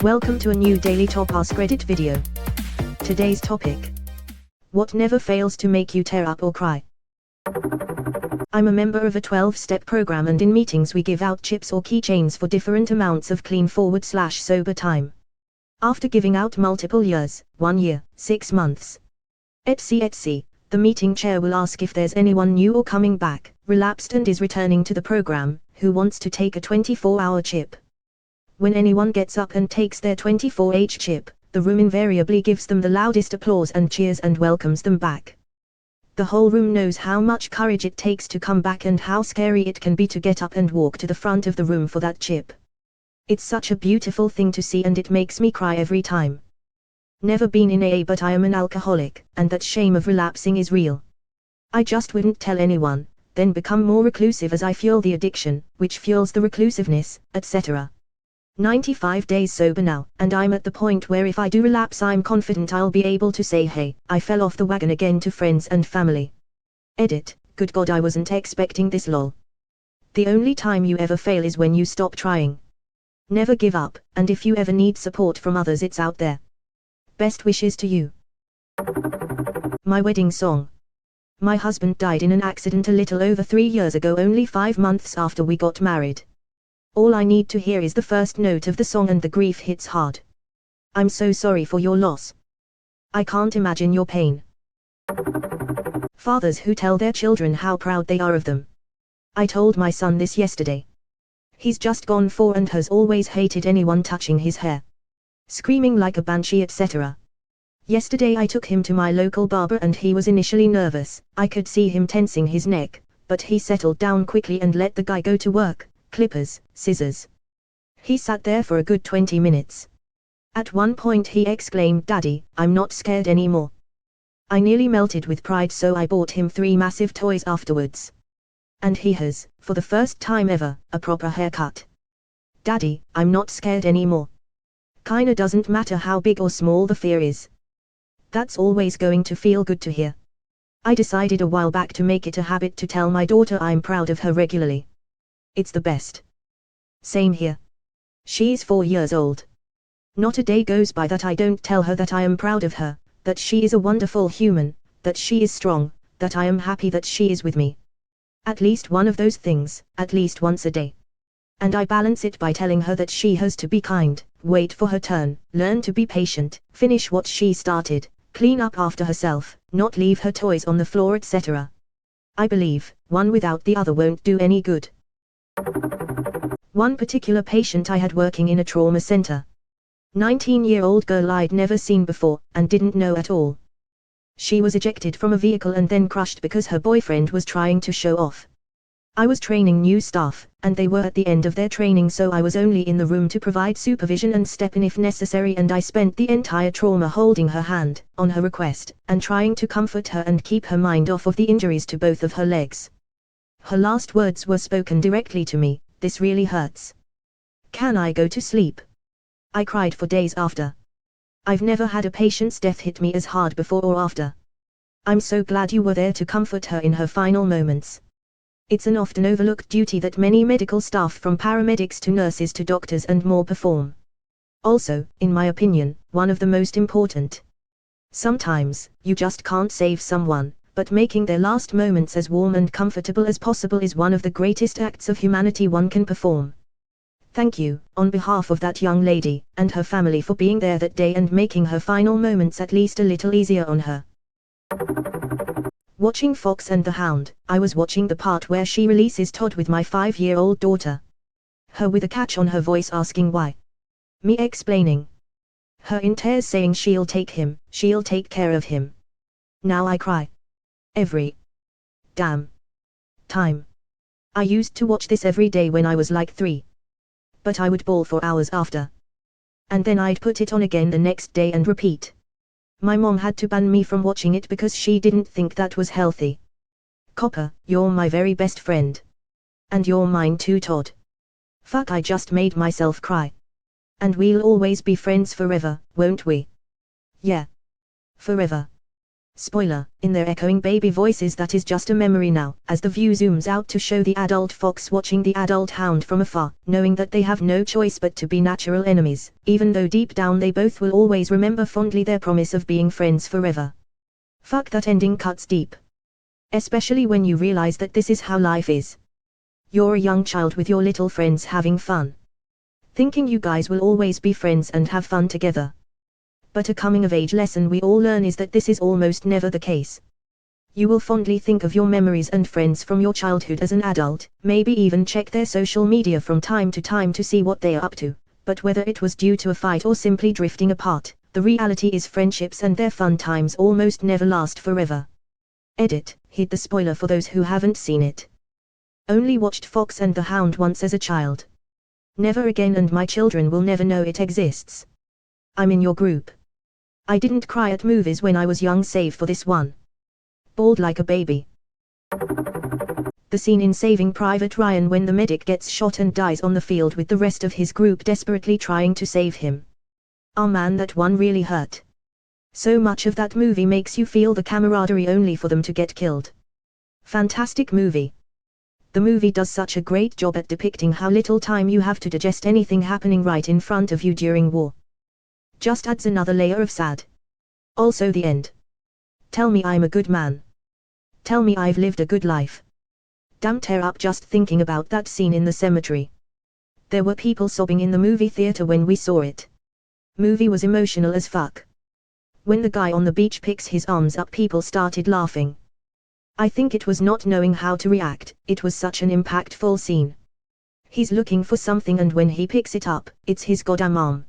Welcome to a new daily top Askreddit video. Today's topic: what never fails to make you tear up or cry. I'm a member of a 12-step program, and in meetings we give out chips or keychains for different amounts of clean/sober time. After giving out multiple years, 1 year, 6 months, etc., the meeting chair will ask if there's anyone new or coming back, relapsed and is returning to the program, who wants to take a 24-hour chip. When anyone gets up and takes their 24H chip, the room invariably gives them the loudest applause and cheers and welcomes them back. The whole room knows how much courage it takes to come back and how scary it can be to get up and walk to the front of the room for that chip. It's such a beautiful thing to see, and it makes me cry every time. Never been in AA, but I am an alcoholic, and that shame of relapsing is real. I just wouldn't tell anyone, then become more reclusive as I fuel the addiction, which fuels the reclusiveness, etc. 95 days sober now, and I'm at the point where if I do relapse, I'm confident I'll be able to say, hey, I fell off the wagon again, to friends and family. Edit: good God, I wasn't expecting this, lol. The only time you ever fail is when you stop trying. Never give up, and if you ever need support from others, it's out there. Best wishes to you. My wedding song. My husband died in an accident a little over 3 years ago, only 5 months after we got married. All I need to hear is the first note of the song and the grief hits hard. I'm so sorry for your loss. I can't imagine your pain. Fathers who tell their children how proud they are of them. I told my son this yesterday. He's just gone 4 and has always hated anyone touching his hair, screaming like a banshee, etc. Yesterday I took him to my local barber and he was initially nervous. I could see him tensing his neck, but he settled down quickly and let the guy go to work. Clippers, scissors. He sat there for a good 20 minutes. At one point he exclaimed, "Daddy, I'm not scared anymore." I nearly melted with pride, so I bought him 3 massive toys afterwards. And he has, for the first time ever, a proper haircut. Daddy, I'm not scared anymore. Kinda doesn't matter how big or small the fear is. That's always going to feel good to hear. I decided a while back to make it a habit to tell my daughter I'm proud of her regularly. It's the best. Same here. She's 4 years old. Not a day goes by that I don't tell her that I am proud of her, that she is a wonderful human, that she is strong, that I am happy that she is with me. At least one of those things, at least once a day. And I balance it by telling her that she has to be kind, wait for her turn, learn to be patient, finish what she started, clean up after herself, not leave her toys on the floor, etc. I believe, one without the other won't do any good. One particular patient I had working in a trauma center. 19-year-old girl I'd never seen before, and didn't know at all. She was ejected from a vehicle and then crushed because her boyfriend was trying to show off. I was training new staff, and they were at the end of their training, so I was only in the room to provide supervision and step in if necessary, and I spent the entire trauma holding her hand, on her request, and trying to comfort her and keep her mind off of the injuries to both of her legs. Her last words were spoken directly to me: "This really hurts. Can I go to sleep?" I cried for days after. I've never had a patient's death hit me as hard before or after. I'm so glad you were there to comfort her in her final moments. It's an often overlooked duty that many medical staff, from paramedics to nurses to doctors and more, perform. Also, in my opinion, one of the most important. Sometimes, you just can't save someone, but making their last moments as warm and comfortable as possible is one of the greatest acts of humanity one can perform. Thank you, on behalf of that young lady, and her family, for being there that day and making her final moments at least a little easier on her. Watching Fox and the Hound, I was watching the part where she releases Todd with my 5-year-old daughter. Her with a catch on her voice asking why. Me explaining. Her in tears saying she'll take him, she'll take care of him. Now I cry. Every damn time. I used to watch this every day when I was like 3. But I would bawl for hours after. And then I'd put it on again the next day and repeat. My mom had to ban me from watching it because she didn't think that was healthy. Copper, you're my very best friend. And you're mine too, Todd. Fuck, I just made myself cry. And we'll always be friends forever, won't we? Yeah. Forever. Spoiler, in their echoing baby voices that is just a memory now, as the view zooms out to show the adult fox watching the adult hound from afar, knowing that they have no choice but to be natural enemies, even though deep down they both will always remember fondly their promise of being friends forever. Fuck, that ending cuts deep. Especially when you realize that this is how life is. You're a young child with your little friends having fun, thinking you guys will always be friends and have fun together. But a coming-of-age lesson we all learn is that this is almost never the case. You will fondly think of your memories and friends from your childhood as an adult, maybe even check their social media from time to time to see what they are up to, but whether it was due to a fight or simply drifting apart, the reality is friendships and their fun times almost never last forever. Edit, hid the spoiler for those who haven't seen it. Only watched Fox and the Hound once as a child. Never again, and my children will never know it exists. I'm in your group. I didn't cry at movies when I was young save for this one. Bawled like a baby. The scene in Saving Private Ryan when the medic gets shot and dies on the field with the rest of his group desperately trying to save him. Oh man, that one really hurt. So much of that movie makes you feel the camaraderie only for them to get killed. Fantastic movie. The movie does such a great job at depicting how little time you have to digest anything happening right in front of you during war. Just adds another layer of sad. Also the end. Tell me I'm a good man. Tell me I've lived a good life. Damn, tear up just thinking about that scene in the cemetery. There were people sobbing in the movie theater when we saw it. Movie was emotional as fuck. When the guy on the beach picks his arms up, people started laughing. I think it was not knowing how to react, it was such an impactful scene. He's looking for something and when he picks it up, it's his goddamn arm.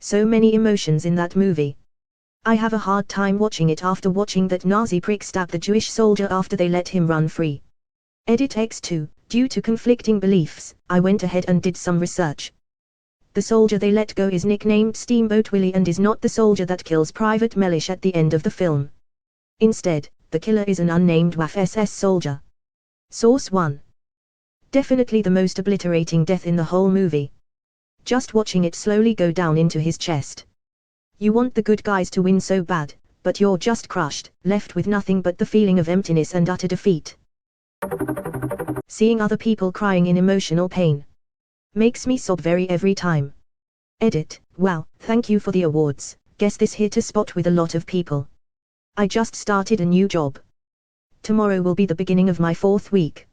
So many emotions in that movie. I have a hard time watching it after watching that Nazi prick stab the Jewish soldier after they let him run free. Edit X2, due to conflicting beliefs, I went ahead and did some research. The soldier they let go is nicknamed Steamboat Willie and is not the soldier that kills Private Mellish at the end of the film. Instead, the killer is an unnamed WAF-SS soldier. Source 1. Definitely the most obliterating death in the whole movie. Just watching it slowly go down into his chest. You want the good guys to win so bad, but you're just crushed, left with nothing but the feeling of emptiness and utter defeat. Seeing other people crying in emotional pain makes me sob every time. Edit, wow, thank you for the awards, guess this hit a spot with a lot of people. I just started a new job. Tomorrow will be the beginning of my 4th week.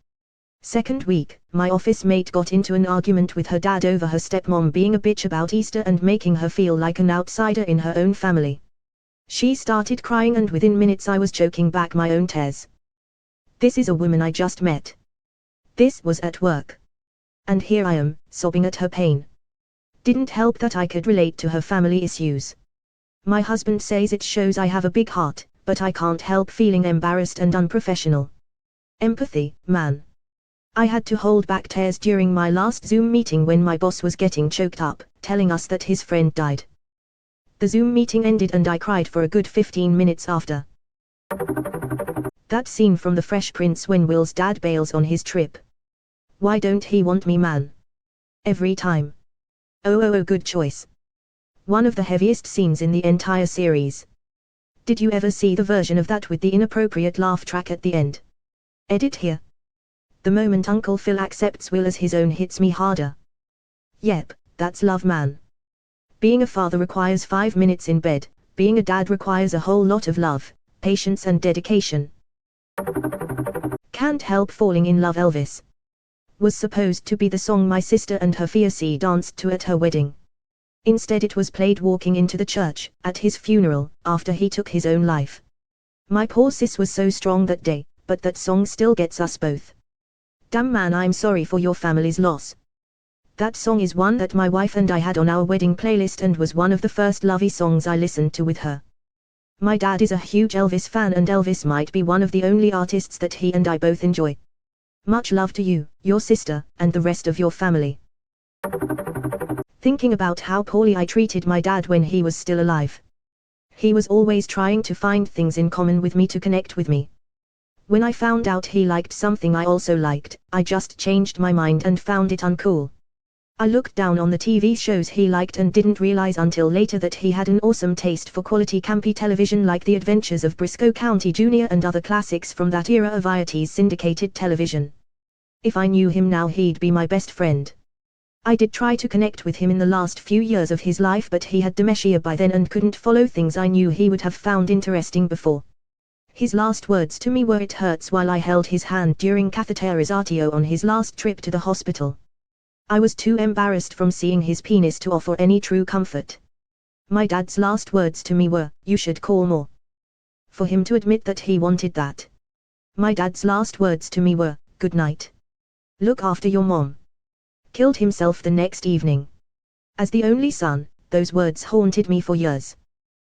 Second week, my office mate got into an argument with her dad over her stepmom being a bitch about Easter and making her feel like an outsider in her own family. She started crying and within minutes I was choking back my own tears. This is a woman I just met. This was at work. And here I am, sobbing at her pain. Didn't help that I could relate to her family issues. My husband says it shows I have a big heart, but I can't help feeling embarrassed and unprofessional. Empathy, man. I had to hold back tears during my last Zoom meeting when my boss was getting choked up, telling us that his friend died. The Zoom meeting ended and I cried for a good 15 minutes after. That scene from The Fresh Prince when Will's dad bails on his trip. Why don't he want me, man? Every time. Oh, good choice. One of the heaviest scenes in the entire series. Did you ever see the version of that with the inappropriate laugh track at the end? Edit here. The moment Uncle Phil accepts Will as his own hits me harder. Yep, that's love, man. Being a father requires 5 minutes in bed, being a dad requires a whole lot of love, patience and dedication. Can't help falling in love. Elvis was supposed to be the song my sister and her fiancé danced to at her wedding. Instead it was played walking into the church, at his funeral, after he took his own life. My poor sis was so strong that day, but that song still gets us both. Damn, man, I'm sorry for your family's loss. That song is one that my wife and I had on our wedding playlist and was one of the first lovey songs I listened to with her. My dad is a huge Elvis fan and Elvis might be one of the only artists that he and I both enjoy. Much love to you, your sister, and the rest of your family. Thinking about how poorly I treated my dad when he was still alive. He was always trying to find things in common with me to connect with me. When I found out he liked something I also liked, I just changed my mind and found it uncool. I looked down on the TV shows he liked and didn't realize until later that he had an awesome taste for quality campy television like The Adventures of Briscoe County Jr. and other classics from that era of IRT's syndicated television. If I knew him now, he'd be my best friend. I did try to connect with him in the last few years of his life, but he had dementia by then and couldn't follow things I knew he would have found interesting before. His last words to me were "it hurts" while I held his hand during catheterizatio on his last trip to the hospital. I was too embarrassed from seeing his penis to offer any true comfort. My dad's last words to me were, "You should call more." For him to admit that he wanted that. My dad's last words to me were, "Good night. Look after your mom." Killed himself the next evening. As the only son, those words haunted me for years.